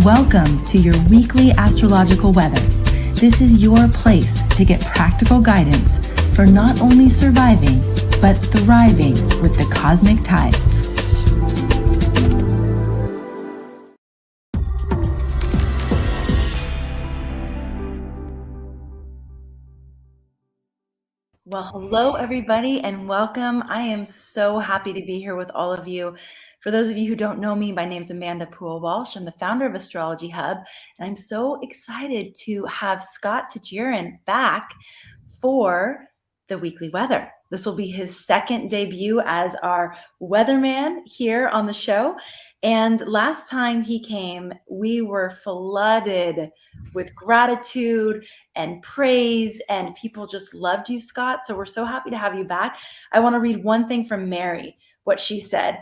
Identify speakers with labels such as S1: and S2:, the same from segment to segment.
S1: Welcome to your weekly astrological weather. This is your place to get practical guidance for not only surviving, but thriving with the cosmic tides. Well, hello, everybody, and welcome. I am so happy to be here with all of you. For those of you who don't know me, my name is Amanda Walsh. I'm the founder of Astrology Hub, and I'm so excited to have Scott Tejerian back for the weekly weather. This will be his second debut as our weatherman here on the show. And last time he came, we were flooded with gratitude and praise, and people just loved you, Scott. So we're so happy to have you back. I want to read one thing from Mary, what she said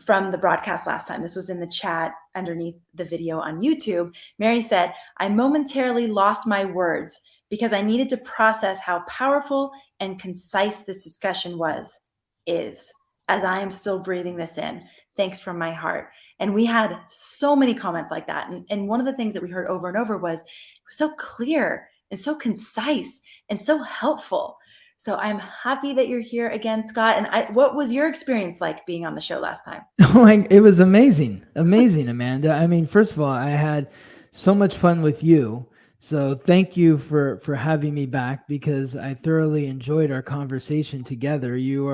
S1: from the broadcast last time. This was in the chat underneath the video on YouTube. Mary said, "I momentarily lost my words because I needed to process how powerful and concise this discussion is, as I am still breathing this in. Thanks from my heart." And we had so many comments like that. And one of the things that we heard over and over was, it was so clear and so concise and so helpful. So I'm happy that you're here again, Scott. And what was your experience like being on the show last time?
S2: It was amazing, Amanda. I mean, first of all, I had so much fun with you. So thank you for having me back, because I thoroughly enjoyed our conversation together. You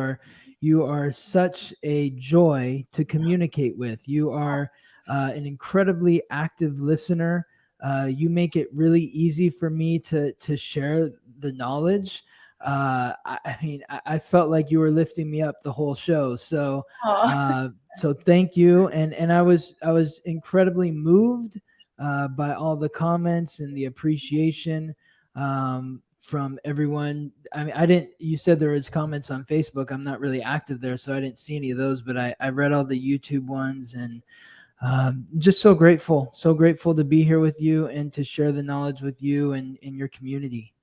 S2: are such a joy to communicate with. You are an incredibly active listener. You make it really easy for me to share the knowledge. I felt like you were lifting me up the whole show. So thank you. And I was incredibly moved by all the comments and the appreciation from everyone. I mean, you said there was comments on Facebook. I'm not really active there, so I didn't see any of those, but I read all the YouTube ones, and just so grateful to be here with you and to share the knowledge with you and in your community.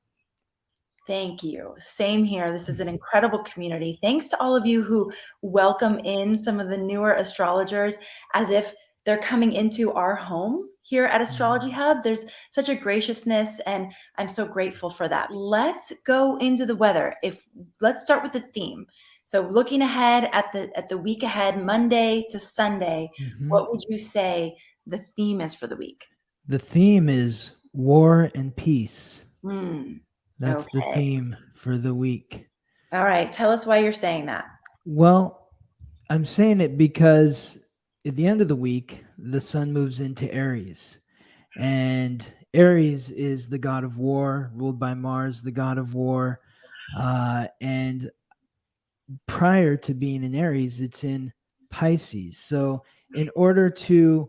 S1: Thank you. Same here. This is an incredible community. Thanks to all of you who welcome in some of the newer astrologers as if they're coming into our home here at Astrology Hub. There's such a graciousness, and I'm so grateful for that. Let's go into the weather. Let's start with the theme. So looking ahead at the week ahead, Monday to Sunday, what would you say the theme is for the week?
S2: The theme is war and peace. That's
S1: Okay.
S2: the theme for the week.
S1: All right. Tell us why you're saying that.
S2: Well, I'm saying it because at the end of the week, the sun moves into Aries. And Aries is the god of war, ruled by Mars, the god of war. And prior to being in Aries, it's in Pisces. So in order to,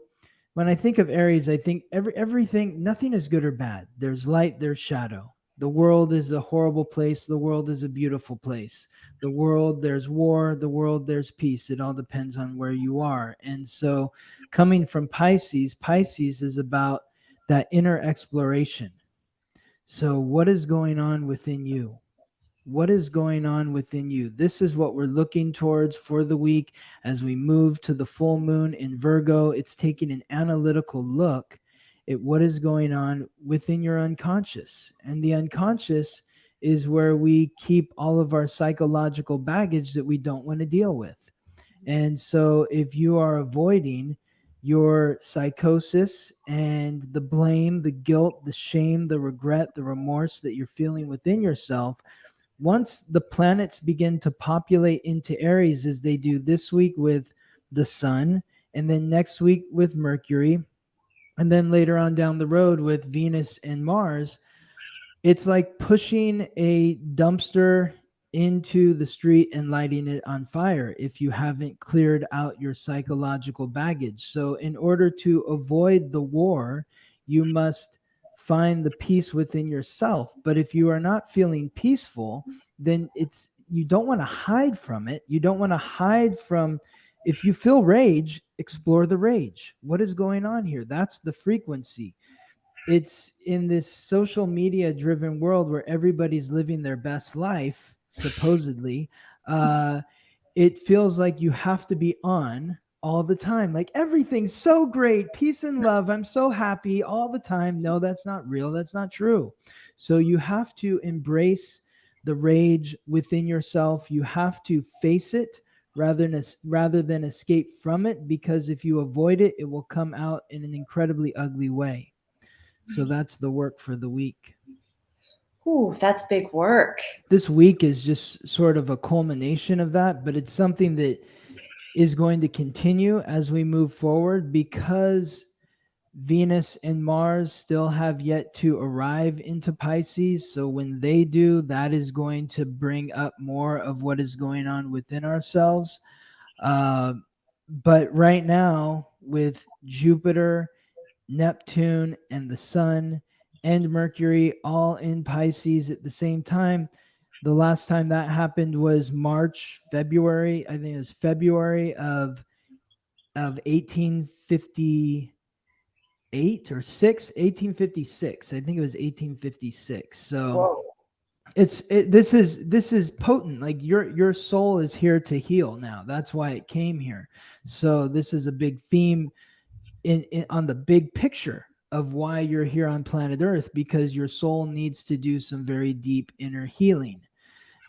S2: when I think of Aries, I think everything, nothing is good or bad. There's light, there's shadow. The world is a horrible place. The world is a beautiful place. The world, there's war. The world, there's peace. It all depends on where you are. And so coming from Pisces is about that inner exploration. So what is going on within you? What is going on within you? This is what we're looking towards for the week as we move to the full moon in Virgo. It's taking an analytical look at what is going on within your unconscious. And the unconscious is where we keep all of our psychological baggage that we don't want to deal with. And so if you are avoiding your psychosis and the blame, the guilt, the shame, the regret, the remorse that you're feeling within yourself, once the planets begin to populate into Aries, as they do this week with the sun, and then next week with Mercury, and then later on down the road with Venus and Mars, it's like pushing a dumpster into the street and lighting it on fire if you haven't cleared out your psychological baggage. So in order to avoid the war, you must find the peace within yourself. But if you are not feeling peaceful, then you don't want to hide from it. You don't want to hide from, if you feel rage, explore the rage. What is going on here? That's the frequency. It's in this social media driven world where everybody's living their best life, supposedly. It feels like you have to be on all the time. Like everything's so great, peace and love. I'm so happy all the time. No, that's not real. That's not true. So you have to embrace the rage within yourself. You have to face it rather than escape from it, because if you avoid it, it will come out in an incredibly ugly way. So that's the work for the week.
S1: Ooh, that's big work.
S2: This week is just sort of a culmination of that, but it's something that is going to continue as we move forward, because Venus and Mars still have yet to arrive into Pisces. So when they do, that is going to bring up more of what is going on within ourselves. Uh, but right now, with Jupiter, Neptune, and the Sun and Mercury all in Pisces at the same time, the last time that happened was February. I think it was February of 1858 or 1856. I think it was 1856. So
S1: Whoa.
S2: this is potent. Like your soul is here to heal now. That's why it came here. So this is a big theme in on the big picture of why you're here on planet Earth, because your soul needs to do some very deep inner healing,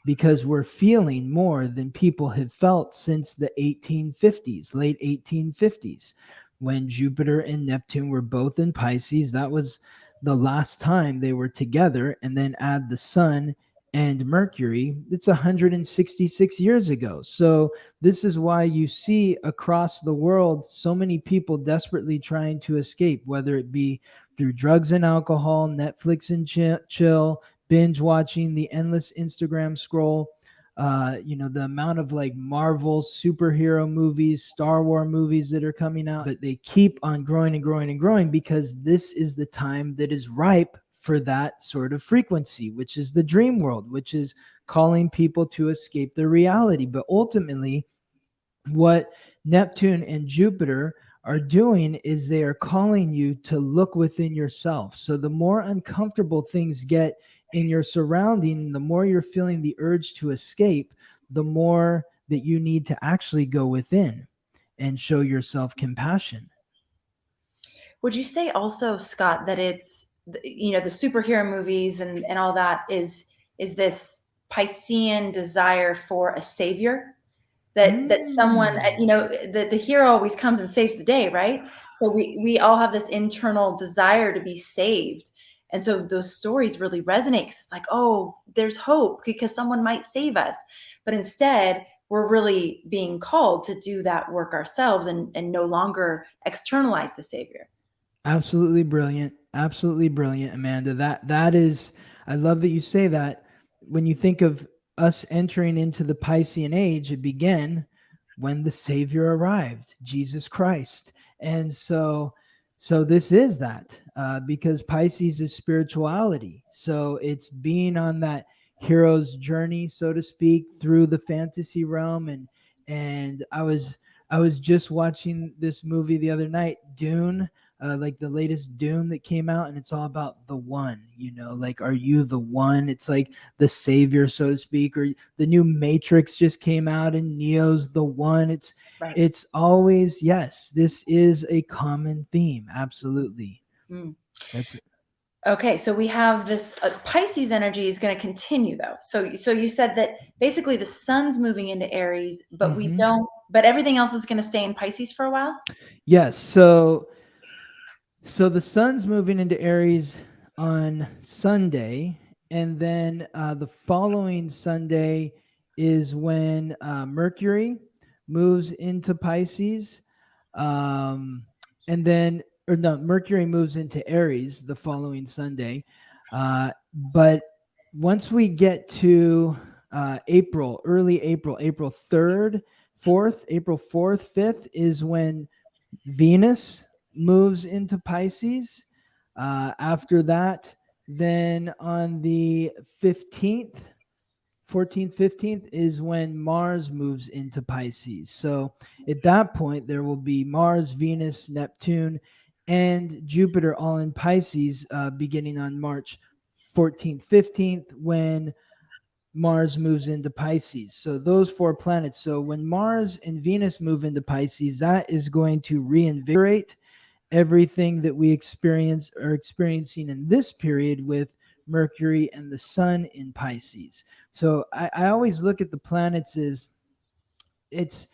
S2: because we're feeling more than people have felt since the 1850s, late 1850s, when Jupiter and Neptune were both in Pisces. That was the last time they were together. And then add the Sun and Mercury, it's 166 years ago. So this is why you see across the world so many people desperately trying to escape, whether it be through drugs and alcohol, Netflix and chill, binge watching, the endless Instagram scroll. The amount of like Marvel superhero movies, Star Wars movies that are coming out, but they keep on growing and growing and growing, because this is the time that is ripe for that sort of frequency, which is the dream world, which is calling people to escape their reality. But ultimately, what Neptune and Jupiter are doing is they are calling you to look within yourself. So the more uncomfortable things get in your surrounding, the more you're feeling the urge to escape, the more that you need to actually go within and show yourself compassion.
S1: Would you say also, Scott, that it's, the superhero movies and all that is this Piscean desire for a savior? That someone,
S2: Mm.
S1: the hero always comes and saves the day, right? So we all have this internal desire to be saved. And so those stories really resonate, because it's like, oh, there's hope because someone might save us. But instead, we're really being called to do that work ourselves and no longer externalize the savior.
S2: Absolutely brilliant. Absolutely brilliant, Amanda. That is, I love that you say that. When you think of us entering into the Piscean age, it began when the Savior arrived, Jesus Christ. And so this is that, because Pisces is spirituality. So it's being on that hero's journey, so to speak, through the fantasy realm. And I was just watching this movie the other night, Dune, like the latest Dune that came out, and it's all about the one, like, are you the one? It's like the savior, so to speak. Or the new Matrix just came out, and Neo's the one.
S1: Right.
S2: It's always, yes, this is a common theme. Absolutely.
S1: Mm.
S2: That's
S1: Okay, so we have this Pisces energy is going to continue though. So you said that basically the sun's moving into Aries, but we
S2: Mhm.
S1: don't. But everything else is going to stay in Pisces for a while.
S2: Yes. So the sun's moving into Aries on Sunday, and then the following Sunday is when Mercury moves into Pisces, and then, or no, Mercury moves into Aries the following Sunday. But once we get to early April, April 3rd, 4th, April 4th, 5th is when Venus moves into Pisces. After that, then on the 15th, 14th, 15th is when Mars moves into Pisces. So at that point, there will be Mars, Venus, Neptune, and Jupiter all in Pisces, beginning on March 14th, 15th, when Mars moves into Pisces. So those 4 planets. So when Mars and Venus move into Pisces, that is going to reinvigorate everything that we are experiencing in this period with Mercury and the Sun in Pisces. So I always look at the planets as it's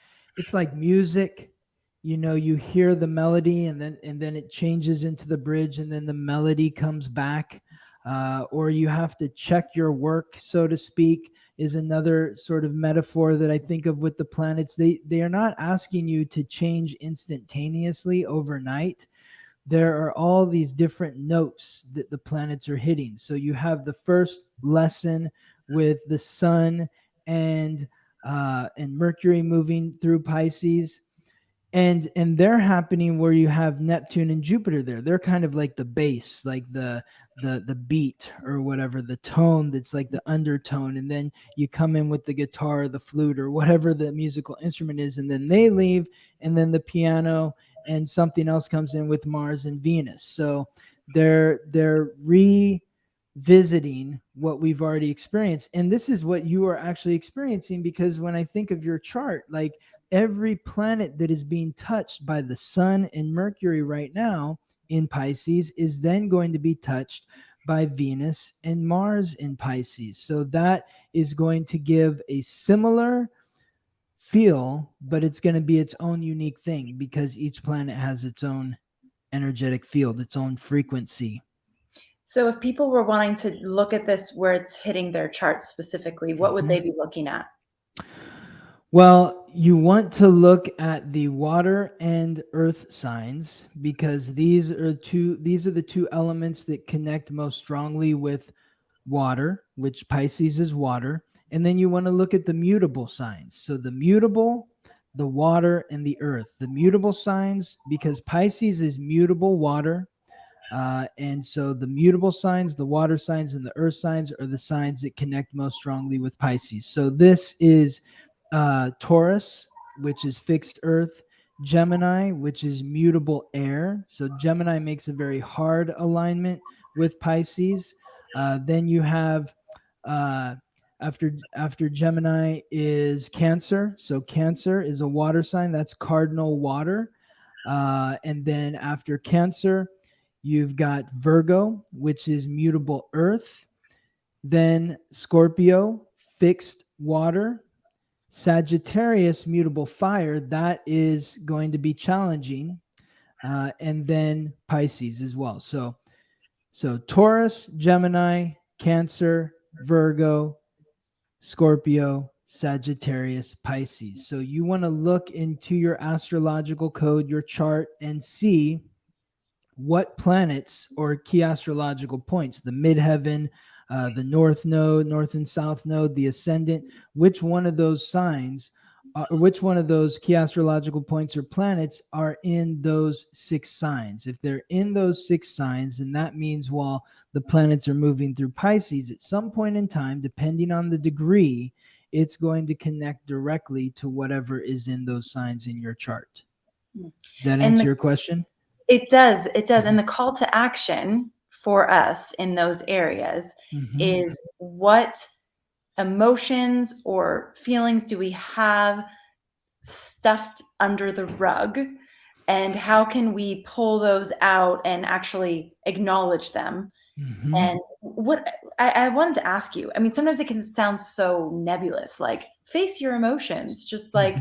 S2: like music. You hear the melody, and then it changes into the bridge, and then the melody comes back. Or you have to check your work, so to speak, is another sort of metaphor that I think of with the planets. They are not asking you to change instantaneously overnight. There are all these different notes that the planets are hitting. So you have the first lesson with the Sun and Mercury moving through Pisces, and they're happening where you have Neptune and Jupiter there. They're kind of like the bass, like the beat or whatever, the tone that's like the undertone, and then you come in with the guitar, the flute, or whatever the musical instrument is, and then they leave, and then the piano and something else comes in with Mars and Venus. So they're revisiting what we've already experienced, and this is what you are actually experiencing, because when I think of your chart, like every planet that is being touched by the Sun and Mercury right now in Pisces is then going to be touched by Venus and Mars in Pisces. So that is going to give a similar feel, but it's going to be its own unique thing, because each planet has its own energetic field, its own frequency.
S1: So if people were wanting to look at this where it's hitting their charts specifically, what would they be looking at?
S2: Well, you want to look at the water and earth signs, because these are the two elements that connect most strongly with water, which Pisces is water. And then you want to look at the mutable signs. So the mutable, the water, and the earth. The mutable signs, because Pisces is mutable water. And so the mutable signs, the water signs, and the earth signs are the signs that connect most strongly with Pisces. So this is Taurus, which is fixed earth, Gemini, which is mutable air. So Gemini makes a very hard alignment with Pisces. Then you have after Gemini is Cancer. So Cancer is a water sign. That's cardinal water. And then after Cancer, you've got Virgo, which is mutable earth. Then Scorpio, fixed water. Sagittarius, mutable fire. That is going to be challenging. And then Pisces as well. So Taurus, Gemini, Cancer, Virgo, Scorpio, Sagittarius, Pisces. So you want to look into your astrological code, your chart, and see what planets or key astrological points, the midheaven, the north node, north and south node, the ascendant, which one of those signs, or which one of those key astrological points or planets are in those 6 signs. If they're in those 6 signs, then that means while the planets are moving through Pisces, at some point in time, depending on the degree, it's going to connect directly to whatever is in those signs in your chart. Does that answer your question?
S1: It does. It does. And the call to action for us in those areas is, what emotions or feelings do we have stuffed under the rug? And how can we pull those out and actually acknowledge them? And what I wanted to ask you, I mean, sometimes it can sound so nebulous, like face your emotions, just like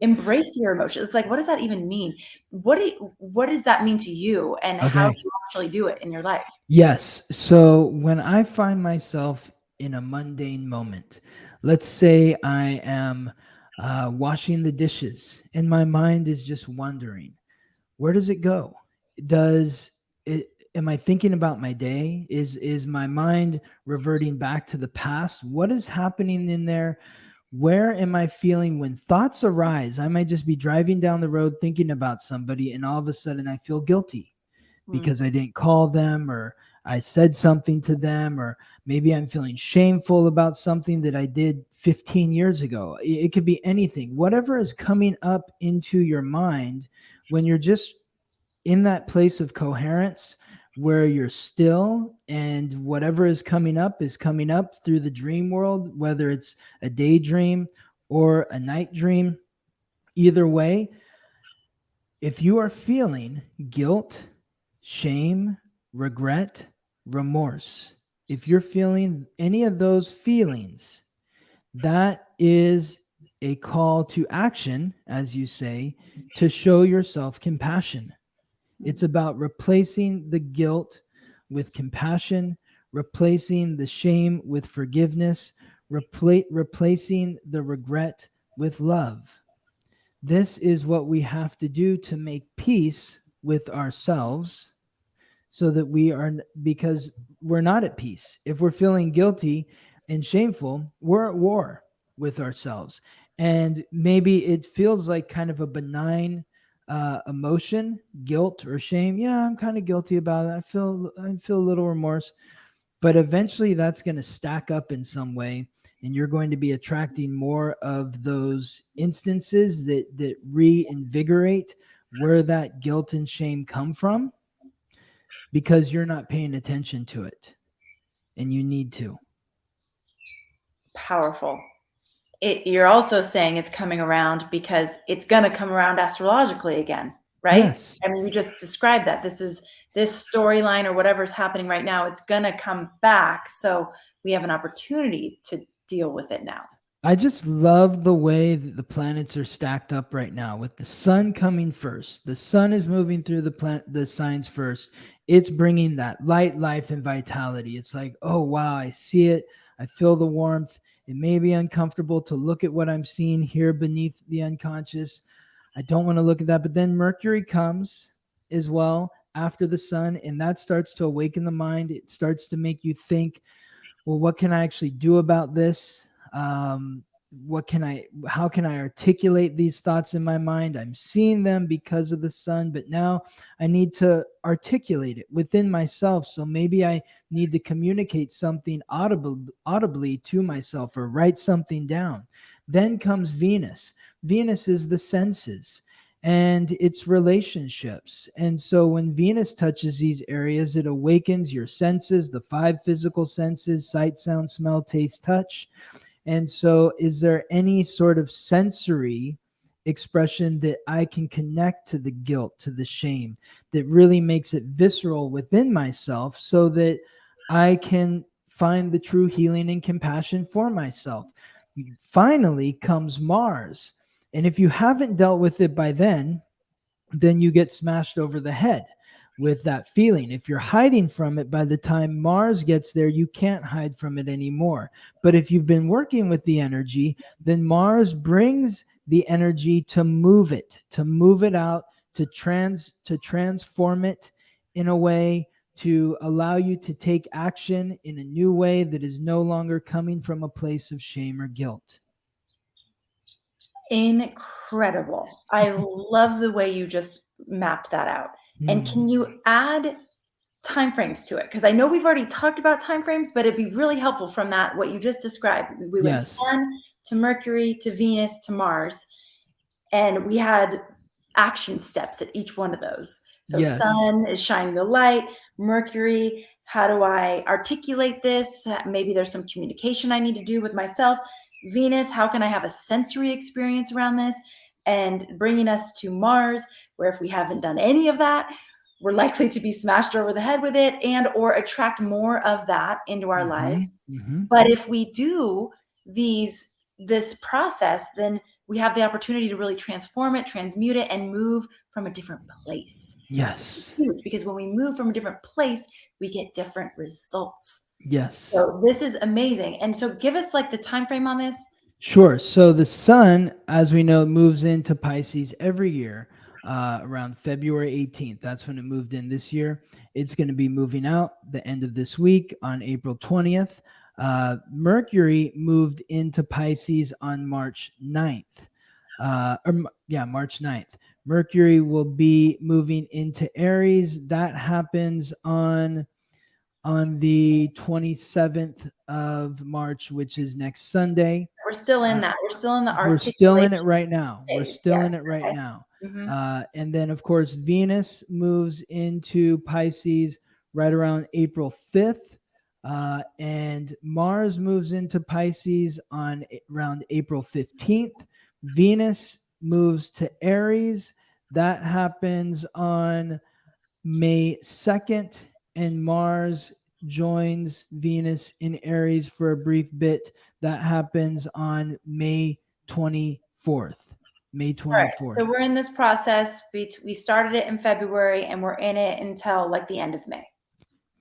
S1: embrace your emotions. It's like, what does that even mean? What does that mean to you, and how do you actually do it in your life?
S2: Yes. So when I find myself in a mundane moment, let's say I am washing the dishes and my mind is just wandering, where does it go? Does it? Am I thinking about my day? Is my mind reverting back to the past? What is happening in there? Where am I feeling when thoughts arise? I might just be driving down the road thinking about somebody, and all of a sudden I feel guilty because I didn't call them, or I said something to them, or maybe I'm feeling shameful about something that I did 15 years ago. It could be anything. Whatever is coming up into your mind when you're just in that place of coherence, where you're still, and whatever is coming up through the dream world, whether it's a daydream or a night dream. Either way, if you are feeling guilt, shame, regret, remorse, if you're feeling any of those feelings, that is a call to action, as you say, to show yourself compassion. It's about replacing the guilt with compassion, replacing the shame with forgiveness, replacing the regret with love. This is what we have to do to make peace with ourselves, so that we are, because we're not at peace. If we're feeling guilty and shameful, we're at war with ourselves. And maybe it feels like kind of a benign emotion, guilt or shame. Yeah, I'm kind of guilty about it. I feel a little remorse, but eventually that's going to stack up in some way, and you're going to be attracting more of those instances that reinvigorate where that guilt and shame come from, because you're not paying attention to it, and you need to.
S1: Powerful. You're also saying it's coming around because it's going to come around astrologically again, right?
S2: Yes.
S1: I mean, you just described that. This storyline or whatever's happening right now, it's going to come back. So we have an opportunity to deal with it now.
S2: I just love the way that the planets are stacked up right now, with the sun coming first. The sun is moving through the signs first. It's bringing that light, life, and vitality. It's like, oh wow, I see it. I feel the warmth. It may be uncomfortable to look at what I'm seeing here beneath the unconscious. I don't want to look at that. But then Mercury comes as well after the sun, and that starts to awaken the mind. It starts to make you think, well, what can I actually do about this? Um, how can I articulate these thoughts in my mind? I'm seeing them because of the sun, but now I need to articulate it within myself. So maybe I need to communicate something audibly to myself, or write something down. Then comes Venus. Venus is the senses and its relationships. And so when Venus touches these areas, it awakens your senses, the five physical senses: sight, sound, smell, taste, touch. And so, is there any sort of sensory expression that I can connect to the guilt, to the shame, that really makes it visceral within myself, so that I can find the true healing and compassion for myself? Finally comes Mars. And if you haven't dealt with it by then you get smashed over the head with that feeling. If you're hiding from it, by the time Mars gets there, you can't hide from it anymore. But if you've been working with the energy, then Mars brings the energy to move it out, to transform it in a way to allow you to take action in a new way that is no longer coming from a place of shame or guilt.
S1: Incredible. I love the way you just mapped that out. And can you add timeframes to it? Because I know we've already talked about timeframes, but it'd be really helpful from that, what you just described. We went Sun to Mercury to Venus to Mars, and we had action steps at each one of those. So Sun is shining the light. Mercury, how do I articulate this? Maybe there's some communication I need to do with myself. Venus, how can I have a sensory experience around this? And bringing us to Mars, where if we haven't done any of that, we're likely to be smashed over the head with it and or attract more of that into our lives. But if we do this process, then we have the opportunity to really transform it, transmute it, and move from a different place.
S2: Yes.
S1: Huge, because when we move from a different place, we get different results.
S2: Yes.
S1: So this is amazing. And so give us like the time frame on this.
S2: Sure. So the sun, as we know, moves into Pisces every year around February 18th. That's when it moved in this year. It's going to be moving out the end of this week on April 20th. Mercury moved into Pisces on March 9th. March 9th. Mercury will be moving into Aries. That happens on the 27th of March, which is next Sunday.
S1: We're still in that. We're still in the
S2: We're still in it right now. We're still in it right now. And then, of course, Venus moves into Pisces right around April 5th. And Mars moves into Pisces on around April 15th. Venus moves to Aries. That happens on May 2nd, and Mars joins Venus in Aries for a brief bit. That happens on May 24th. May
S1: All right.
S2: 24th.
S1: So we're in this process. We started it in February and we're in it until like the end of May.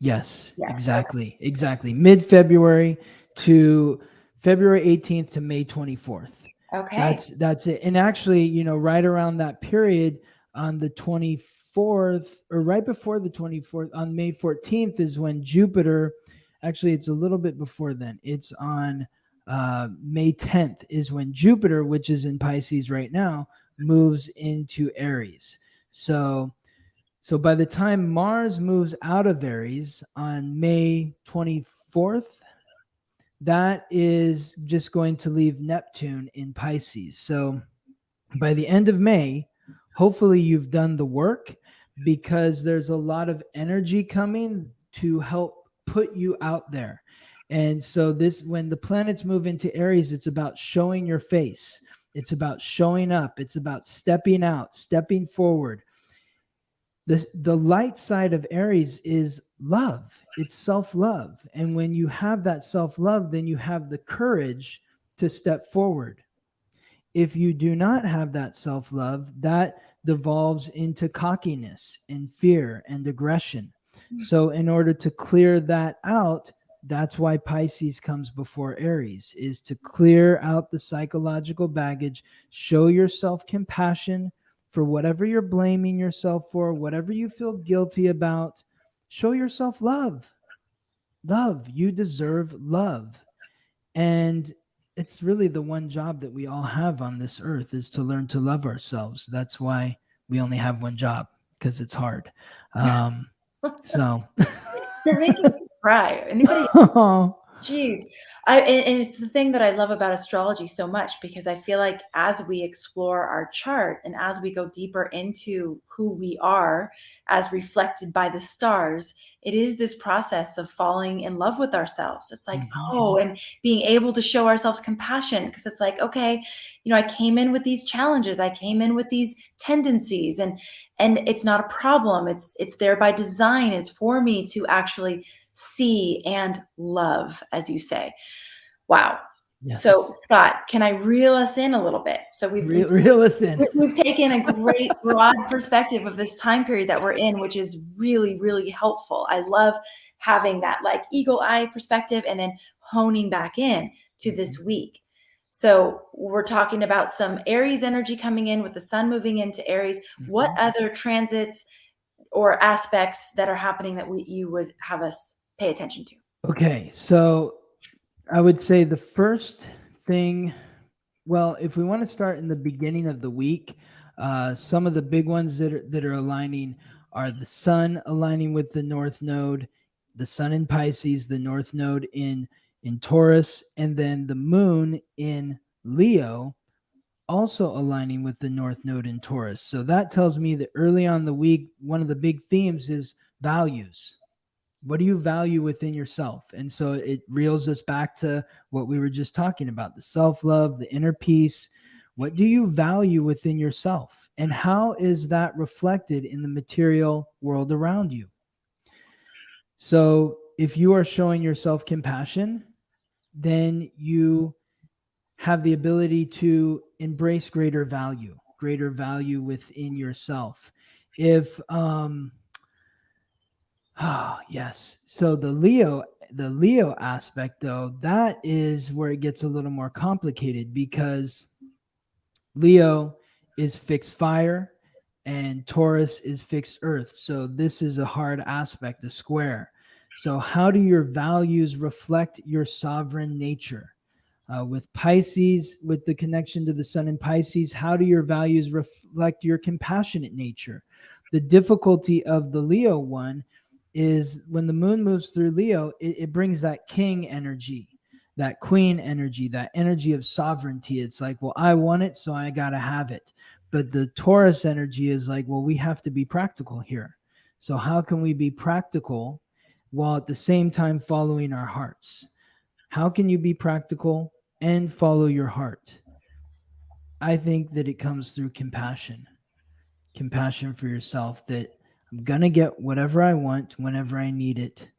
S2: Yes,
S1: Yes.
S2: exactly. Exactly. Mid-February to February 18th to May 24th.
S1: Okay.
S2: That's it. And actually, right around that period on the 24th, or right before the 24th, on May 14th is when Jupiter, actually it's a little bit before then. It's on May 10th is when Jupiter, which is in Pisces right now, moves into Aries. So by the time Mars moves out of Aries on May 24th, that is just going to leave Neptune in Pisces. So by the end of May, hopefully you've done the work, because there's a lot of energy coming to help put you out there. And so when the planets move into Aries, it's about showing your face. It's about showing up. It's about stepping out, stepping forward. The light side of Aries is love. It's self-love. And when you have that self-love, then you have the courage to step forward. If you do not have that self-love, that devolves into cockiness and fear and aggression. So in order to clear that out, that's why Pisces comes before Aries, is to clear out the psychological baggage, show yourself compassion for whatever you're blaming yourself for, whatever you feel guilty about. Show yourself love. Love. You deserve love. And it's really the one job that we all have on this earth, is to learn to love ourselves. That's why we only have one job, because it's hard. So
S1: You're making me cry. Anybody? Jeez. And it's the thing that I love about astrology so much, because I feel like as we explore our chart and as we go deeper into who we are as reflected by the stars, it is this process of falling in love with ourselves. It's like, and being able to show ourselves compassion, because it's like, okay, I came in with these challenges. I came in with these tendencies, and it's not a problem. It's there by design. It's for me to actually see and love, as you say. Wow.
S2: Yes.
S1: So Scott, can I reel us in a little bit? So
S2: reel us in.
S1: We've taken a great broad perspective of this time period that we're in, which is really, really helpful. I love having that like eagle eye perspective and then honing back in to this week. So we're talking about some Aries energy coming in with the sun moving into Aries. What other transits or aspects that are happening that you would have us pay attention to?
S2: Okay, so I would say the first thing, well, if we want to start in the beginning of the week, some of the big ones that are aligning are the sun aligning with the North Node, the sun in Pisces, the North Node in Taurus, and then the moon in Leo also aligning with the North Node in Taurus. So that tells me that early on the week, one of the big themes is values. What do you value within yourself? And so it reels us back to what we were just talking about, the self-love, the inner peace. What do you value within yourself? And how is that reflected in the material world around you? So if you are showing yourself compassion, then you have the ability to embrace greater value within yourself. If yes. So the Leo aspect, though, that is where it gets a little more complicated, because Leo is fixed fire and Taurus is fixed earth. So this is a hard aspect, a square. So how do your values reflect your sovereign nature? With Pisces, with the connection to the sun in Pisces, how do your values reflect your compassionate nature? The difficulty of the Leo one is when the moon moves through Leo, it brings that king energy, that queen energy, that energy of sovereignty. It's like, well, I want it, so I got to have it. But the Taurus energy is like, well, we have to be practical here. So how can we be practical while at the same time following our hearts. How can you be practical and follow your heart? I think that it comes through compassion. Compassion for yourself, that I'm going to get whatever I want whenever I need it,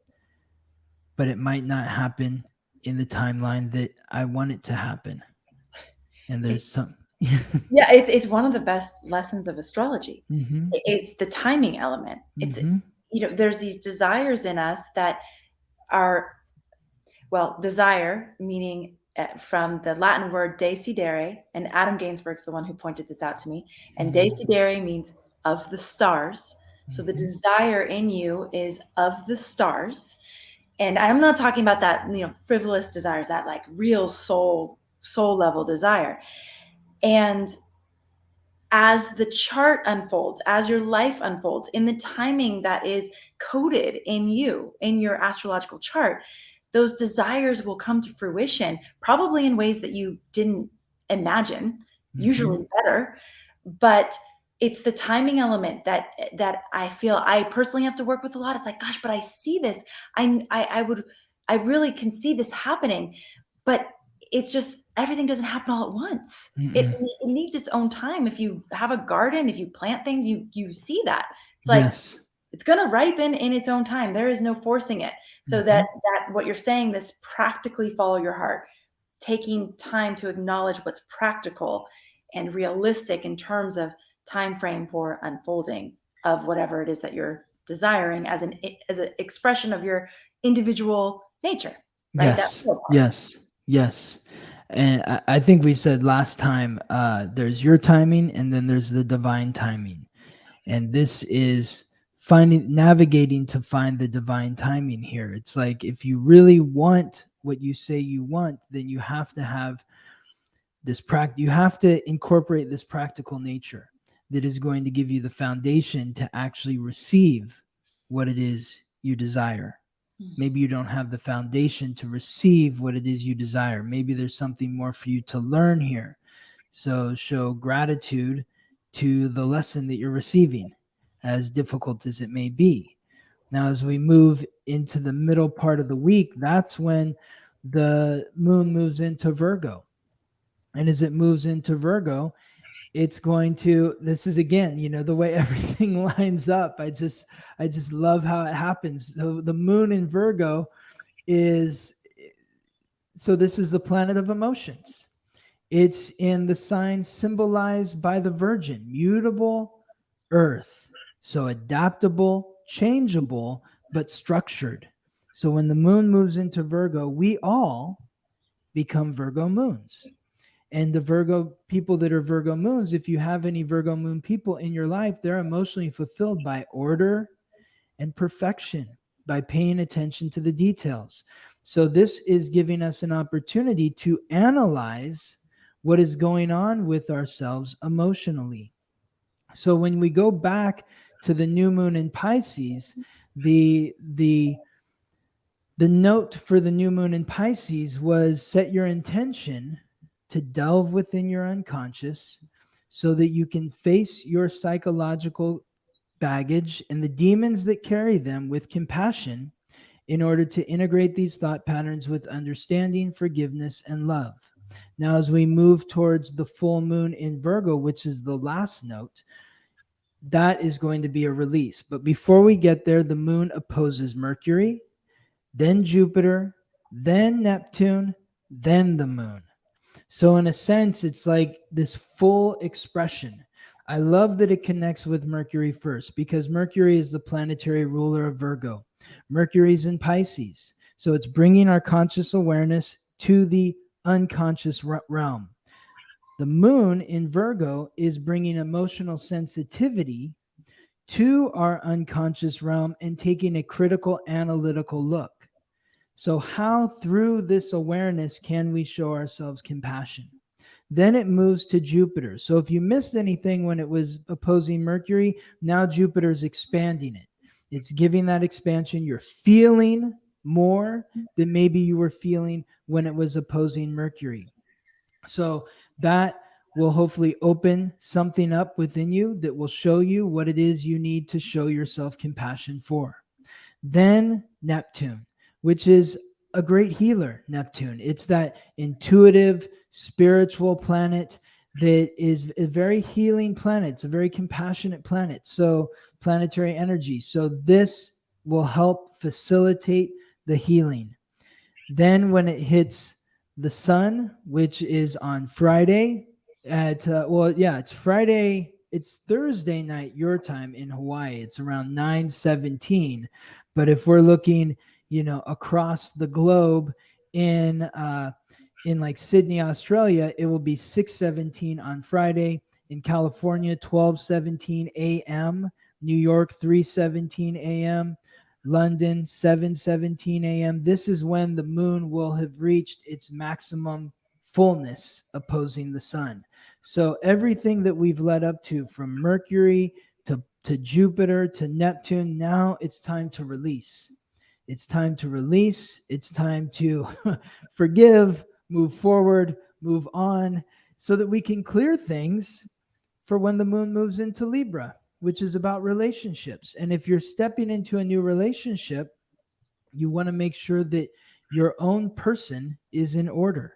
S2: but it might not happen in the timeline that I want it to happen. And there's some.
S1: Yeah, it's one of the best lessons of astrology.
S2: Mm-hmm.
S1: It's the timing element. It's,
S2: Mm-hmm.
S1: there's these desires in us that are, well, desire meaning from the Latin word desidere, and Adam Gainsbourg's the one who pointed this out to me. And desidere means of the stars. So the desire in you is of the stars. And I'm not talking about that, frivolous desires, that like real soul level desire. And as the chart unfolds, as your life unfolds, in the timing that is coded in you, in your astrological chart, those desires will come to fruition, probably in ways that you didn't imagine, usually better. But it's the timing element that I feel I personally have to work with a lot. It's like, gosh, but I see this. I really can see this happening, but it's just everything doesn't happen all at once. It needs its own time. If you have a garden, if you plant things, you see that. It's like,
S2: Yes.
S1: it's going to ripen in its own time. There is no forcing it. So that what you're saying, this practically follow your heart, taking time to acknowledge what's practical and realistic in terms of time frame for unfolding of whatever it is that you're desiring as an expression of your individual nature, right?
S2: Yes. Yes. Yes. And I think we said last time, there's your timing and then there's the divine timing. And this is navigating to find the divine timing here. It's like, if you really want what you say you want, then you have to have this you have to incorporate this practical nature that is going to give you the foundation to actually receive what it is you desire. Maybe you don't have the foundation to receive what it is you desire. Maybe there's something more for you to learn here. So show gratitude to the lesson that you're receiving, as difficult as it may be. Now, as we move into the middle part of the week, that's when the moon moves into Virgo. And as it moves into Virgo, it's going to, this is again, the way everything lines up. I just love how it happens. So the moon in Virgo is, so this is the planet of emotions. It's in the sign symbolized by the Virgin, mutable earth. So adaptable, changeable, but structured. So when the moon moves into Virgo, we all become Virgo moons. And the Virgo people that are Virgo moons, if you have any Virgo moon people in your life, they're emotionally fulfilled by order and perfection, by paying attention to the details. So this is giving us an opportunity to analyze what is going on with ourselves emotionally. So when we go back to the new moon in Pisces, the note for the new moon in Pisces was set your intention to delve within your unconscious so that you can face your psychological baggage and the demons that carry them with compassion in order to integrate these thought patterns with understanding, forgiveness, and love. Now, as we move towards the full moon in Virgo, which is the last note, that is going to be a release. But before we get there, the moon opposes Mercury, then Jupiter, then Neptune, then the moon. So in a sense, it's like this full expression. I love that it connects with Mercury first, because Mercury is the planetary ruler of Virgo. Mercury's in Pisces. So it's bringing our conscious awareness to the unconscious realm. The moon in Virgo is bringing emotional sensitivity to our unconscious realm and taking a critical analytical look. So how through this awareness can we show ourselves compassion? Then it moves to Jupiter. So if you missed anything when it was opposing Mercury, now Jupiter is expanding it. It's giving that expansion. You're feeling more than maybe you were feeling when it was opposing Mercury. So that will hopefully open something up within you that will show you what it is you need to show yourself compassion for. Then Neptune, which is a great healer. Neptune, it's that intuitive spiritual planet that is a very healing planet. It's a very compassionate planet. So planetary energy. So this will help facilitate the healing. Then when it hits the sun, which is on Friday at it's Friday. It's Thursday night your time in Hawaii. It's around 9:17. But if we're looking, across the globe in like Sydney, Australia, it will be 6:17 on Friday. In California, 12:17 a.m. New York, 3:17 a.m. London, 7:17 a.m. This is when the moon will have reached its maximum fullness opposing the sun. So everything that we've led up to, from Mercury to Jupiter to Neptune, now it's time to release. It's time to release. It's time to forgive, move forward, move on, so that we can clear things for when the moon moves into Libra, which is about relationships. And if you're stepping into a new relationship, you want to make sure that your own person is in order.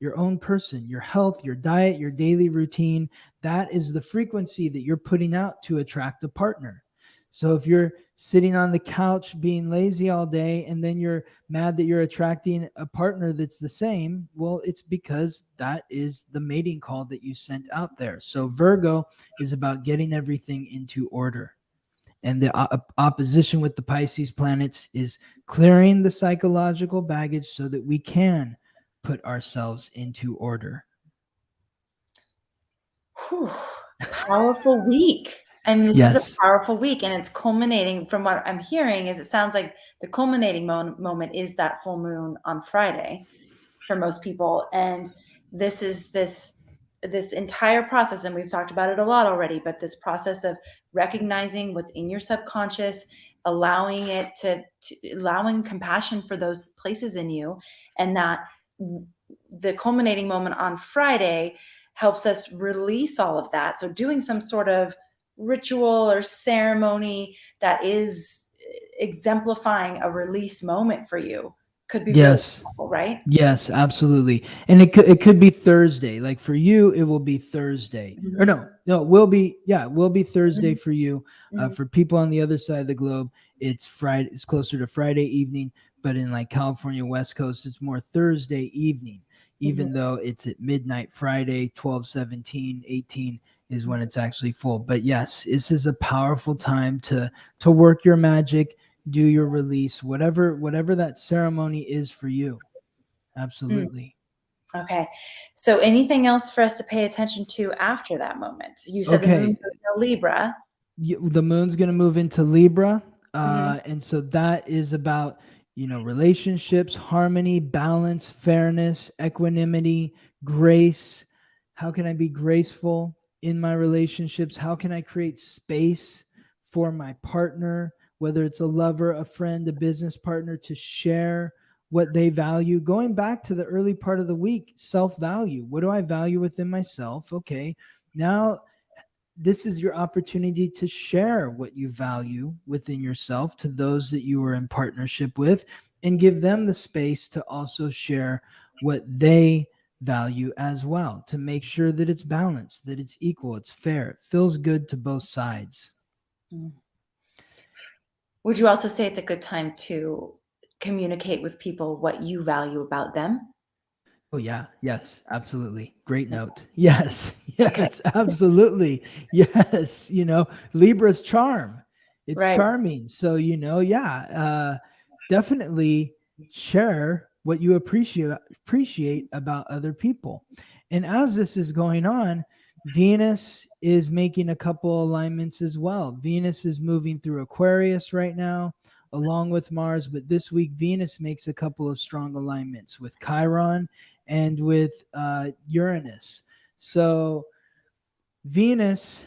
S2: Your own person, your health, your diet, your daily routine, that is the frequency that you're putting out to attract a partner. So if you're sitting on the couch being lazy all day and then you're mad that you're attracting a partner that's the same, well, it's because that is the mating call that you sent out there. So Virgo is about getting everything into order. And the opposition with the Pisces planets is clearing the psychological baggage so that we can put ourselves into order.
S1: Whew. Powerful week. I mean, this is a powerful week, and it's culminating. From what I'm hearing, is it sounds like the culminating moment is that full moon on Friday for most people, and this is this entire process, and we've talked about it a lot already, but this process of recognizing what's in your subconscious, allowing it to allowing compassion for those places in you, and that the culminating moment on Friday helps us release all of that. So doing some sort of ritual or ceremony that is exemplifying a release moment for you could be really helpful, right?
S2: Yes, absolutely. And it could be Thursday. Like for you, it will be Thursday. Mm-hmm. Or no, it will be Thursday mm-hmm. for you. For people on the other side of the globe, it's Friday. It's closer to Friday evening. But in like California, West Coast, it's more Thursday evening, even though it's at midnight Friday, 12:17, 18 is when it's actually full. But yes, this is a powerful time to work your magic, do your release, whatever that ceremony is for you. Absolutely.
S1: Okay. So anything else for us to pay attention to after that moment? You said the moon goes to Libra.
S2: The moon's going to move into Libra. And so that is about, relationships, harmony, balance, fairness, equanimity, grace. How can I be graceful in my relationships? How can I create space for my partner, whether it's a lover, a friend, a business partner, to share what they value? Going back to the early part of the week, self-value. What do I value within myself? Okay, now this is your opportunity to share what you value within yourself to those that you are in partnership with, and give them the space to also share what they value as well, to make sure that it's balanced, that it's equal, it's fair, it feels good to both sides.
S1: Would you also say it's a good time to communicate with people what you value about them?
S2: Oh, yeah. Yes, absolutely. Great note. Yes, absolutely. Yes. Libra's charm. It's charming. So, definitely share what you appreciate about other people. And as this is going on, Venus is making a couple alignments as well. Venus is moving through Aquarius right now, along with Mars. But this week, Venus makes a couple of strong alignments with Chiron and with Uranus. So Venus,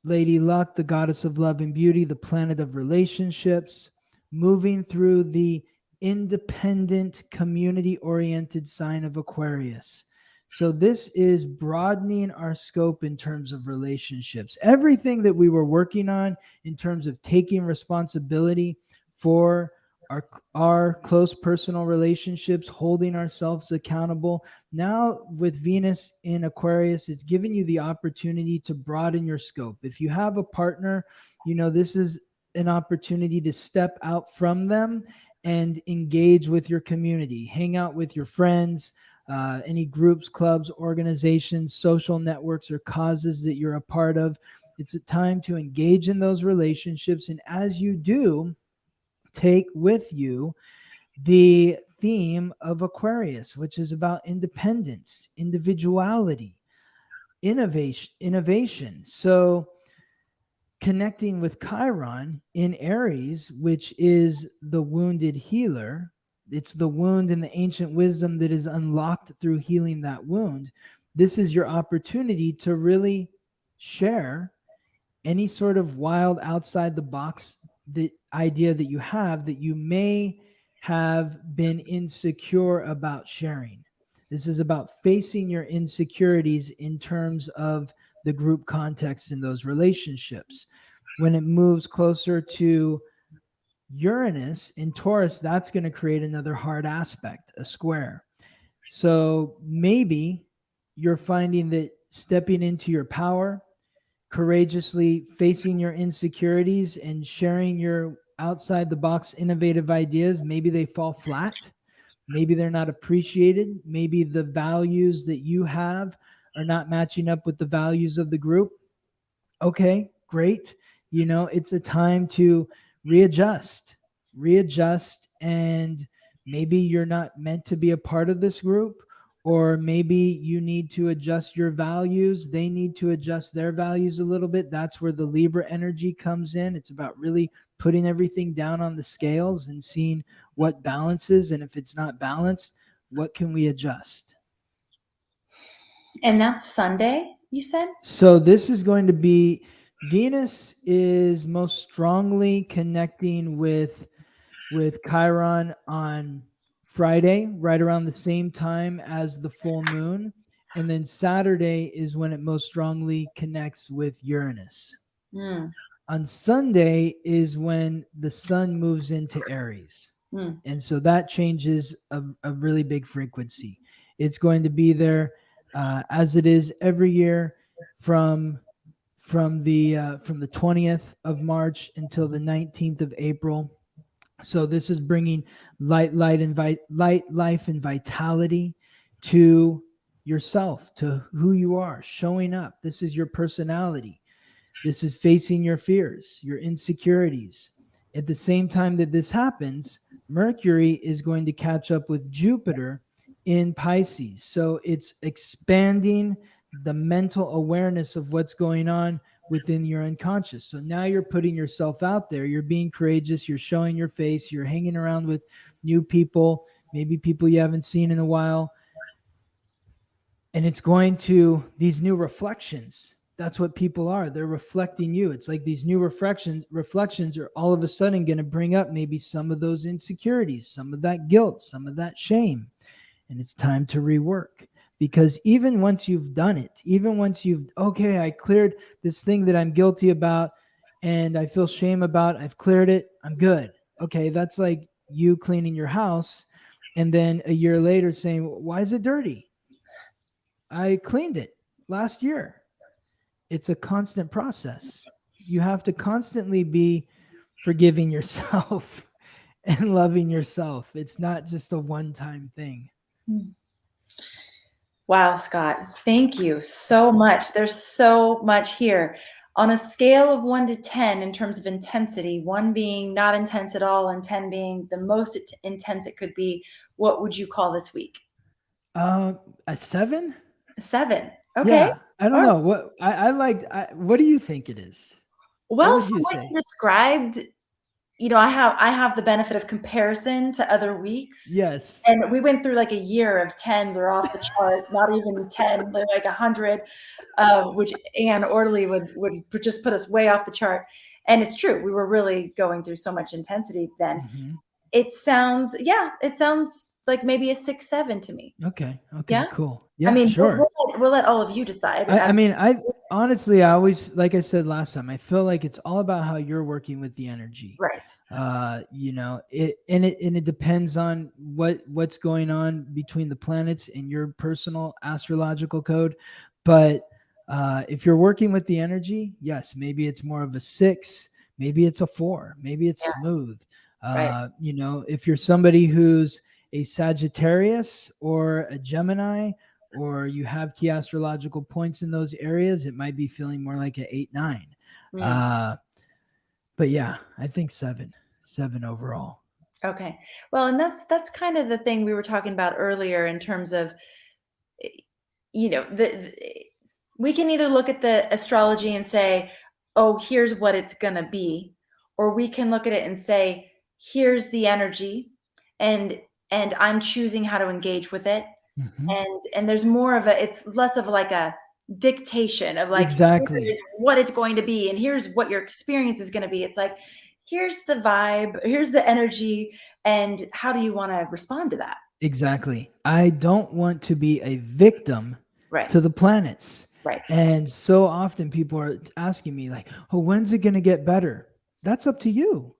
S2: Lady Luck, the goddess of love and beauty, the planet of relationships, moving through the independent, community-oriented sign of Aquarius. So this is broadening our scope in terms of relationships. Everything that we were working on in terms of taking responsibility for our close personal relationships, holding ourselves accountable. Now with Venus in Aquarius, it's giving you the opportunity to broaden your scope. If you have a partner, this is an opportunity to step out from them and engage with your community, hang out with your friends, any groups, clubs, organizations, social networks, or causes that you're a part of. It's a time to engage in those relationships. And as you do, take with you the theme of Aquarius, which is about independence, individuality, innovation. So connecting with Chiron in Aries, which is the wounded healer. It's the wound and the ancient wisdom that is unlocked through healing that wound. This is your opportunity to really share any sort of wild outside the box the idea that you have that you may have been insecure about sharing. This is about facing your insecurities in terms of the group context in those relationships. When it moves closer to Uranus in Taurus, that's going to create another hard aspect, a square. So maybe you're finding that stepping into your power, courageously facing your insecurities and sharing your outside the box innovative ideas, maybe they fall flat. Maybe they're not appreciated. Maybe the values that you have are not matching up with the values of the group. Okay, great. It's a time to readjust, and maybe you're not meant to be a part of this group, or maybe you need to adjust your values. They need to adjust their values a little bit. That's where the Libra energy comes in. It's about really putting everything down on the scales and seeing what balances, and if it's not balanced, what can we adjust?
S1: And that's Sunday, you said?
S2: So this is going to be, Venus is most strongly connecting with Chiron on Friday, right around the same time as the full moon. And then Saturday is when it most strongly connects with Uranus.
S1: Mm.
S2: On Sunday is when the sun moves into Aries. And so that changes a really big frequency. It's going to be there as it is every year from the 20th of March until the 19th of April. So this is bringing light, life, and vitality to yourself, to who you are, showing up. This is your personality. This is facing your fears, your insecurities. At the same time that this happens, Mercury is going to catch up with Jupiter in Pisces. So it's expanding the mental awareness of what's going on within your unconscious. So now you're putting yourself out there. You're being courageous. You're showing your face. You're hanging around with new people, maybe people you haven't seen in a while. And it's going to, these new reflections, that's what people are. They're reflecting you. It's like these new reflections are all of a sudden going to bring up maybe some of those insecurities, some of that guilt, some of that shame. And it's time to rework, because even once you've done it, even once okay, I cleared this thing that I'm guilty about and I feel shame about, I've cleared it, I'm good. Okay, that's like you cleaning your house and then a year later saying, why is it dirty? I cleaned it last year. It's a constant process. You have to constantly be forgiving yourself and loving yourself. It's not just a one-time thing.
S1: Wow, Scott, thank you so much. There's so much here. On a scale of 1 to 10 in terms of intensity, 1 being not intense at all and 10 being the most intense it could be, what would you call this week?
S2: A 7?
S1: A 7. Okay.
S2: Yeah, I don't know. What do you think it is? What
S1: Well,
S2: would
S1: from
S2: you
S1: what
S2: say?
S1: you described, I have the benefit of comparison to other weeks.
S2: Yes.
S1: And we went through like a year of 10s or off the chart, not even 10, but like 100, which Anne Orderly would just put us way off the chart. And it's true. We were really going through so much intensity then.
S2: Mm-hmm.
S1: it sounds like maybe a 6-7 to me.
S2: Okay.
S1: Yeah.
S2: Cool.
S1: I
S2: Yeah,
S1: mean,
S2: sure.
S1: we'll let all of you decide.
S2: I mean, I honestly, I always, like I said last time, I feel like it's all about how you're working with the energy.
S1: Right.
S2: It depends on what's going on between the planets and your personal astrological code. But if you're working with the energy, yes, maybe it's more of a 6, maybe it's a 4, maybe it's
S1: Yeah.
S2: smooth.
S1: Right.
S2: If you're somebody who's a Sagittarius or a Gemini, or you have key astrological points in those areas, it might be feeling more like an 8-9.
S1: Mm.
S2: But yeah, I think 7 overall.
S1: Okay. Well, and that's kind of the thing we were talking about earlier in terms of, we can either look at the astrology and say, oh, here's what it's going to be, or we can look at it and say, here's the energy, and I'm choosing how to engage with it.
S2: Mm-hmm.
S1: And there's more of it's less of like a dictation of like,
S2: Exactly.
S1: here's what it's going to be and here's what your experience is going to be. It's like, here's the vibe, here's the energy, and how do you want to respond to that?
S2: Exactly. I don't want to be a victim
S1: Right.
S2: to the planets.
S1: Right.
S2: And so often people are asking me, like, oh, when's it going to get better? That's up to you.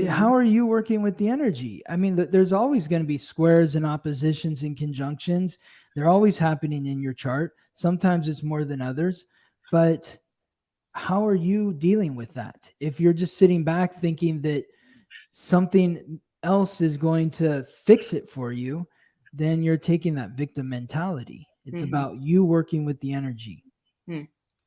S2: How are you working with the energy? I mean, there's always going to be squares and oppositions and conjunctions. They're always happening in your chart. Sometimes it's more than others. But how are you dealing with that? If you're just sitting back thinking that something else is going to fix it for you, then you're taking that victim mentality. It's about you working with the energy.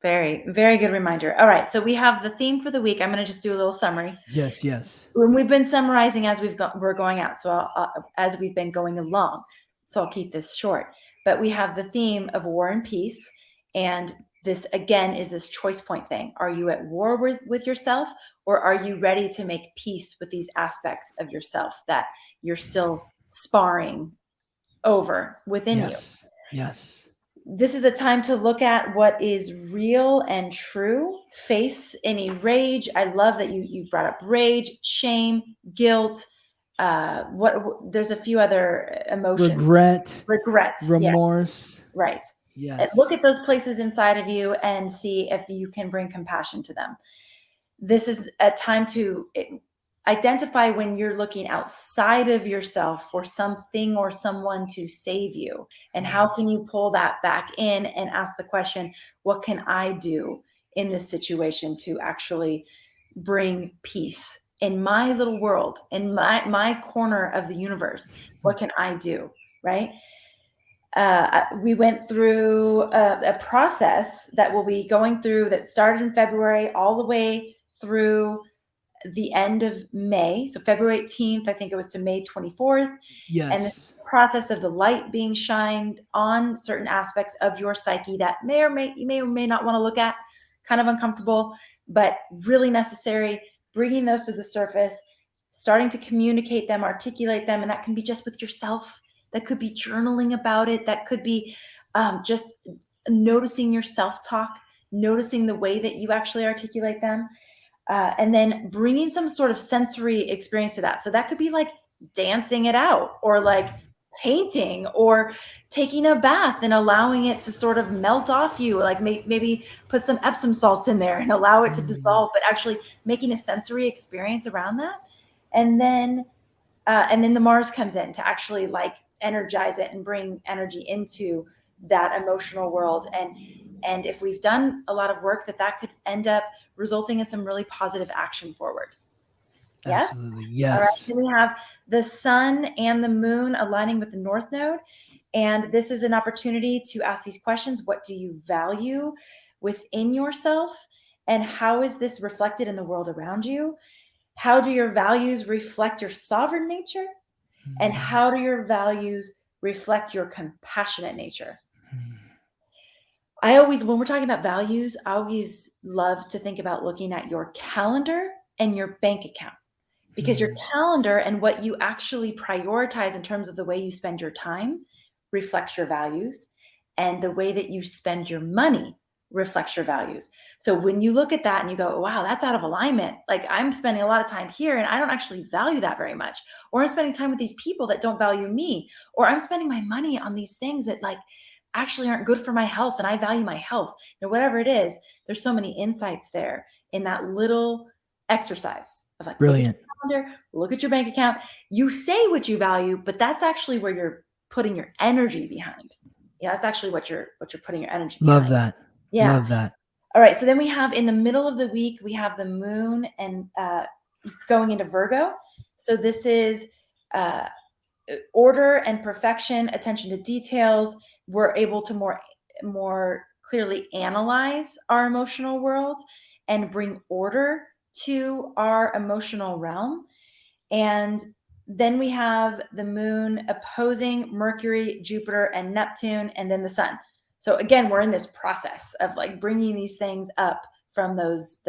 S1: Very, very good reminder. All right. So we have the theme for the week. I'm going to just do a little summary.
S2: Yes.
S1: When we've been summarizing as we're going out. So as we've been going along. So I'll keep this short. But we have the theme of war and peace. And this, again, is this choice point thing. Are you at war with yourself, or are you ready to make peace with these aspects of yourself that you're still sparring over within you?
S2: Yes.
S1: This is a time to look at what is real and true, face any rage. I love that you brought up rage, shame, guilt. There's a few other emotions.
S2: Regret, remorse.
S1: Yes. Right.
S2: Yes.
S1: Look at those places inside of you and see if you can bring compassion to them. This is a time to identify when you're looking outside of yourself for something or someone to save you. And how can you pull that back in and ask the question, what can I do in this situation to actually bring peace in my little world, in my corner of the universe? What can I do? Right? We went through a process that we'll be going through that started in February all the way through the end of May. So February 18th, I think it was, to May 24th.
S2: Yes.
S1: And the process of the light being shined on certain aspects of your psyche that you may or may not want to look at, kind of uncomfortable, but really necessary, bringing those to the surface, starting to communicate them, articulate them. And that can be just with yourself. That could be journaling about it. That could be just noticing your self-talk, noticing the way that you actually articulate them. And then bringing some sort of sensory experience to that. So that could be like dancing it out, or like painting, or taking a bath and allowing it to sort of melt off you. Like maybe put some Epsom salts in there and allow it to dissolve, but actually making a sensory experience around that. And then the Mars comes in to actually like energize it and bring energy into that emotional world. And if we've done a lot of work, that could end up resulting in some really positive action forward. Yes?
S2: Absolutely. Yes.
S1: All right. Then we have the sun and the moon aligning with the North Node. And this is an opportunity to ask these questions. What do you value within yourself? And how is this reflected in the world around you? How do your values reflect your sovereign nature? And how do your values reflect your compassionate nature? When we're talking about values, I always love to think about looking at your calendar and your bank account, because your calendar and what you actually prioritize in terms of the way you spend your time reflects your values, and the way that you spend your money reflects your values. So when you look at that and you go, wow, that's out of alignment. Like I'm spending a lot of time here and I don't actually value that very much. Or I'm spending time with these people that don't value me. Or I'm spending my money on these things that like actually aren't good for my health and I value my health. You know, whatever it is, there's so many insights there in that little exercise of like,
S2: Brilliant.
S1: look at your calendar, look at your bank account. You say what you value, but that's actually where you're putting your energy behind. Yeah, that's actually what you're putting your energy behind.
S2: Love that.
S1: Yeah.
S2: Love that.
S1: All right. So then we have in the middle of the week, we have the moon and going into Virgo. So this is order and perfection, attention to details. We're able to more clearly analyze our emotional world and bring order to our emotional realm. And then we have the moon opposing Mercury, Jupiter, and Neptune, and then the sun. So again, we're in this process of like bringing these things up from those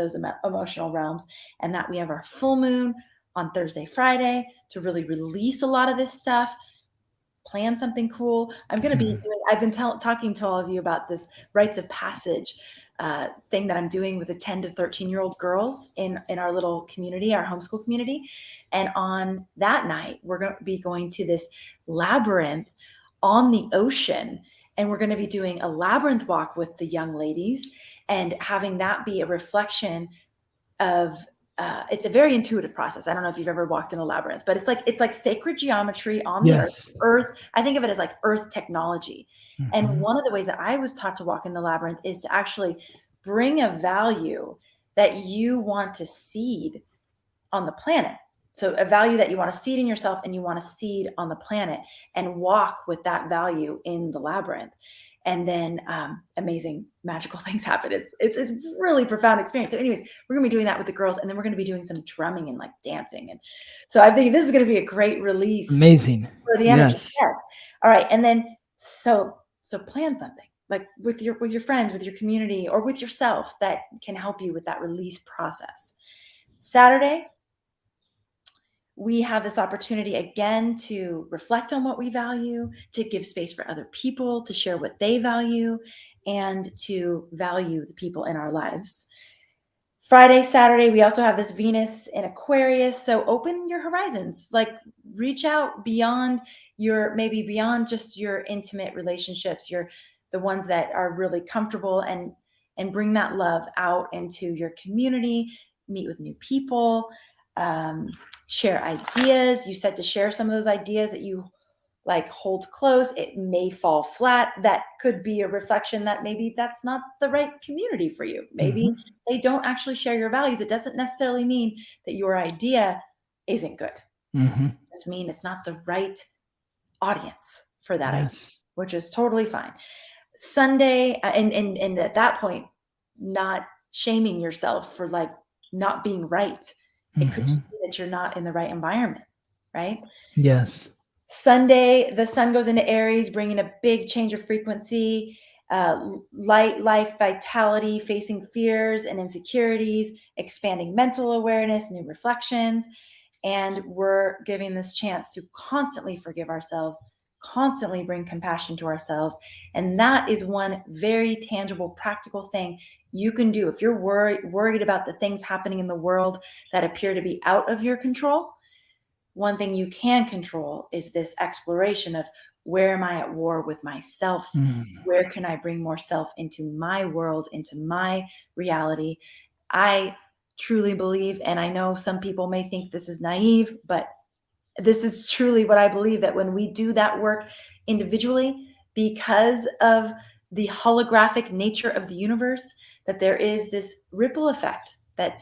S1: emotional realms, and that we have our full moon on Thursday, Friday to really release a lot of this stuff, plan something cool. I'm going to be doing, I've been talking to all of you about this rites of passage thing that I'm doing with the 10 to 13-year-old girls in our little community, our homeschool community. And on that night, we're going to be going to this labyrinth on the ocean. And we're going to be doing a labyrinth walk with the young ladies and having that be a reflection of it's a very intuitive process. I don't know if you've ever walked in a labyrinth, but it's like sacred geometry on the earth. I think of it as like earth technology. And one of the ways that I was taught to walk in the labyrinth is to actually bring a value that you want to seed on the planet. So a value that you want to seed in yourself and you want to seed on the planet and walk with that value in the labyrinth. And then amazing magical things happen. It's really profound experience. So anyways, we're gonna be doing that with the girls, and then we're gonna be doing some drumming and like dancing. And so I think this is gonna be a great release.
S2: Amazing.
S1: For the energy.
S2: Yes.
S1: Yeah. All right. And then so plan something like with your friends, with your community, or with yourself that can help you with that release process. Saturday, we have this opportunity again to reflect on what we value, to give space for other people to share what they value, and to value the people in our lives. Friday, Saturday, we also have this Venus in Aquarius. So open your horizons, like reach out beyond maybe beyond just your intimate relationships, the ones that are really comfortable, and bring that love out into your community, meet with new people, share ideas. You said to share some of those ideas that you like hold close. It may fall flat. That could be a reflection that maybe that's not the right community for you. Maybe they don't actually share your values. It doesn't necessarily mean that your idea isn't good. It just means it's not the right audience for that idea, which is totally fine. Sunday, and at that point, not shaming yourself for like not being right. It could just be that you're not in the right environment, right?
S2: Yes.
S1: Sunday, the sun goes into Aries, bringing a big change of frequency, light, life, vitality, facing fears and insecurities, expanding mental awareness, new reflections. And we're giving this chance to constantly forgive ourselves, constantly bring compassion to ourselves. And that is one very tangible, practical thing you can do. If you're worried about the things happening in the world that appear to be out of your control, one thing you can control is this exploration of where am I at war with myself? Where can I bring more self into my world, into my reality? I truly believe, and I know some people may think this is naive, but this is truly what I believe, that when we do that work individually, because of the holographic nature of the universe, that there is this ripple effect that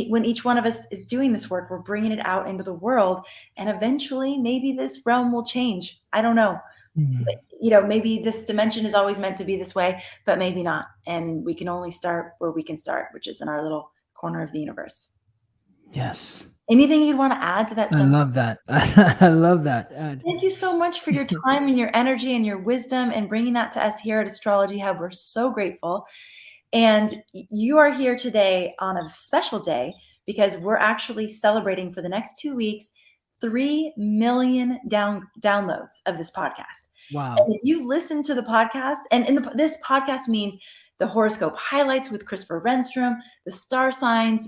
S1: when each one of us is doing this work, we're bringing it out into the world, and eventually maybe this realm will change. I don't know. Maybe this dimension is always meant to be this way, but maybe not. And we can only start where we can start, which is in our little corner of the universe.
S2: Yes.
S1: Anything you'd want to add to that?
S2: I love that. I love that.
S1: Thank you so much for your time and your energy and your wisdom and bringing that to us here at Astrology Hub. We're so grateful. And you are here today on a special day because we're actually celebrating for the next 2 weeks 3 million downloads of this podcast.
S2: Wow.
S1: And if you listen to the podcast, and this podcast means the horoscope highlights with Christopher Renstrom, the star signs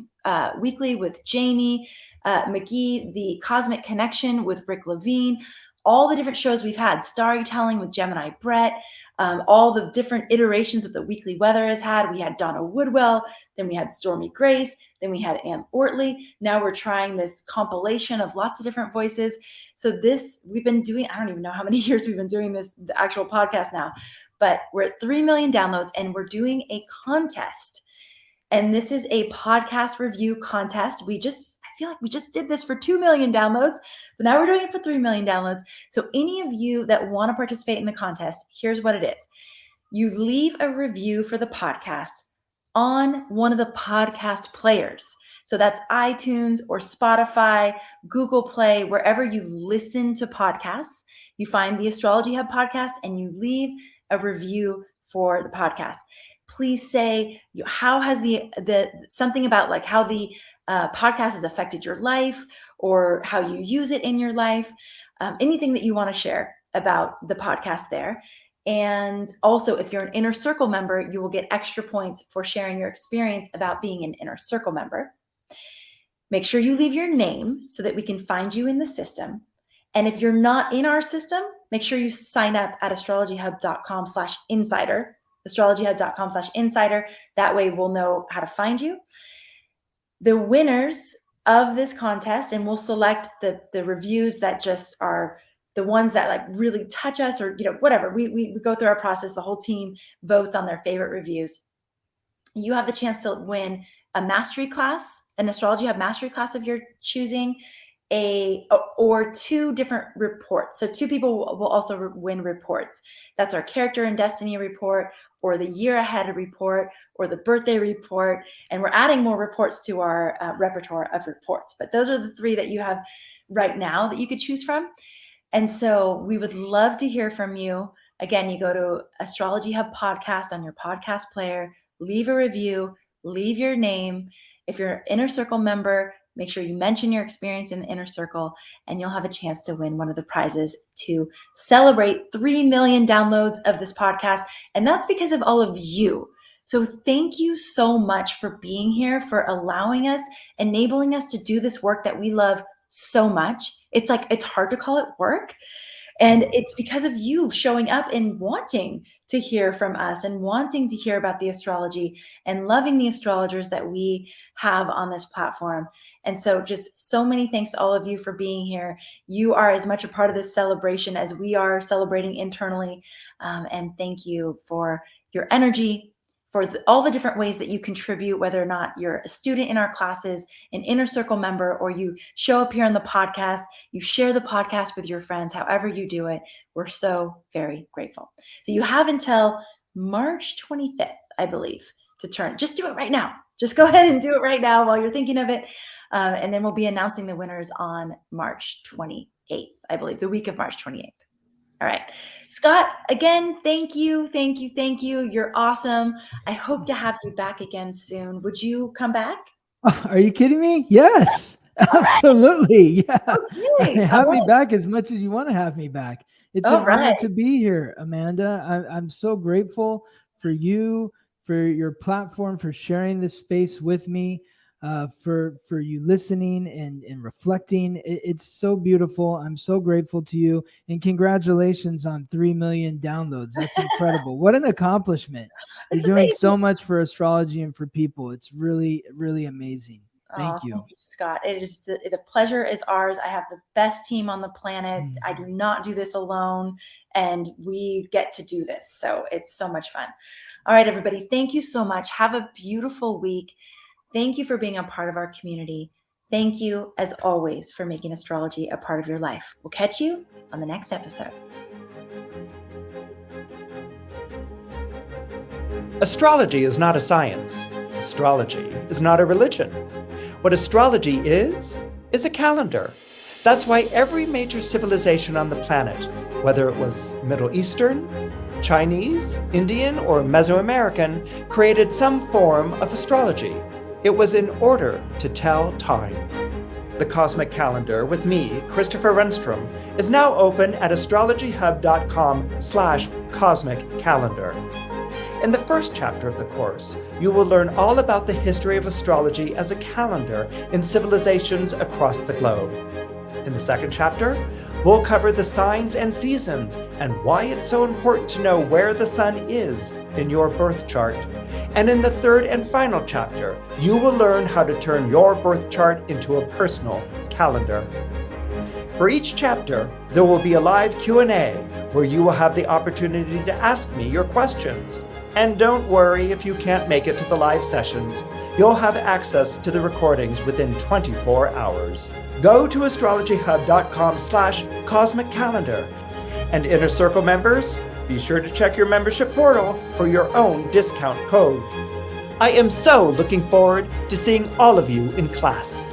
S1: weekly with Jamie McGee, the Cosmic Connection with Rick Levine, all the different shows we've had, Storytelling with Gemini Brett, all the different iterations that the Weekly Weather has had. We had Donna Woodwell, then we had Stormy Grace, then we had Ann Ortley. Now we're trying this compilation of lots of different voices. So we've been doing, I don't even know how many years we've been doing the actual podcast now, but we're at 3 million downloads and we're doing a contest. And this is a podcast review contest. I feel like we just did this for 2 million downloads, but now we're doing it for 3 million downloads. So any of you that want to participate in the contest, here's what it is. You leave a review for the podcast on one of the podcast players. So that's iTunes or Spotify, Google Play, wherever you listen to podcasts. You find the Astrology Hub podcast and you leave a review for the podcast. Please say how has something about like how the podcast has affected your life or how you use it in your life, anything that you want to share about the podcast there. And also, if you're an Inner Circle member, you will get extra points for sharing your experience about being an Inner Circle member. Make sure you leave your name so that we can find you in the system. And if you're not in our system, make sure you sign up at astrologyhub.com/insider, astrologyhub.com/insider. That way we'll know how to find you. The winners of this contest, and we'll select the reviews that just are the ones that like really touch us or, whatever. We go through our process. The whole team votes on their favorite reviews. You have the chance to win a mastery class, an Astrology Hub mastery class of your choosing, or 2 different reports. So 2 people will also win reports. That's our character and destiny report, or the year ahead report, or the birthday report. And we're adding more reports to our repertoire of reports. But those are the 3 that you have right now that you could choose from. And so we would love to hear from you. Again, you go to Astrology Hub podcast on your podcast player, leave a review, leave your name. If you're an Inner Circle member, make sure you mention your experience in the Inner Circle, and you'll have a chance to win one of the prizes to celebrate 3 million downloads of this podcast. And that's because of all of you. So thank you so much for being here, for allowing us, enabling us to do this work that we love so much. It's hard to call it work. And it's because of you showing up and wanting to hear from us and wanting to hear about the astrology and loving the astrologers that we have on this platform. And so just so many thanks to all of you for being here. You are as much a part of this celebration as we are celebrating internally. And thank you for your energy, for all the different ways that you contribute, whether or not you're a student in our classes, an Inner Circle member, or you show up here on the podcast, you share the podcast with your friends, however you do it. We're so very grateful. So you have until March 25th, I believe, to turn. Just do it right now. Just go ahead and do it right now while you're thinking of it. And then we'll be announcing the winners on March 28th, I believe, the week of March 28th. All right. Scott, again, thank you. You're awesome. I hope to have you back again soon. Would you come back?
S2: Are you kidding me? Yes, absolutely. Yeah.
S1: Okay.
S2: Have me back as much as you want to have me back. It's an honor to be here, Amanda. I'm so grateful for you, for your platform, for sharing this space with me. For you listening and reflecting. It's so beautiful. I'm so grateful to you, and congratulations on 3 million downloads. That's incredible. What an accomplishment. You're doing so much for astrology and for people. It's really, really amazing. Thank you.
S1: Thank you, Scott. It is the pleasure is ours. I have the best team on the planet. I do not do this alone, and we get to do this. So it's so much fun. All right, everybody. Thank you so much. Have a beautiful week. Thank you for being a part of our community. Thank you, as always, for making astrology a part of your life. We'll catch you on the next episode.
S3: Astrology is not a science. Astrology is not a religion. What astrology is a calendar. That's why every major civilization on the planet, whether it was Middle Eastern, Chinese, Indian, or Mesoamerican, created some form of astrology. It was in order to tell time. The Cosmic Calendar with me, Christopher Renstrom, is now open at astrologyhub.com/cosmic calendar. In the first chapter of the course, you will learn all about the history of astrology as a calendar in civilizations across the globe. In the second chapter, we'll cover the signs and seasons and why it's so important to know where the sun is in your birth chart. And in the third and final chapter, you will learn how to turn your birth chart into a personal calendar. For each chapter, there will be a live Q&A where you will have the opportunity to ask me your questions. And don't worry if you can't make it to the live sessions. You'll have access to the recordings within 24 hours. Go to astrologyhub.com/cosmic calendar. And Inner Circle members, be sure to check your membership portal for your own discount code. I am so looking forward to seeing all of you in class.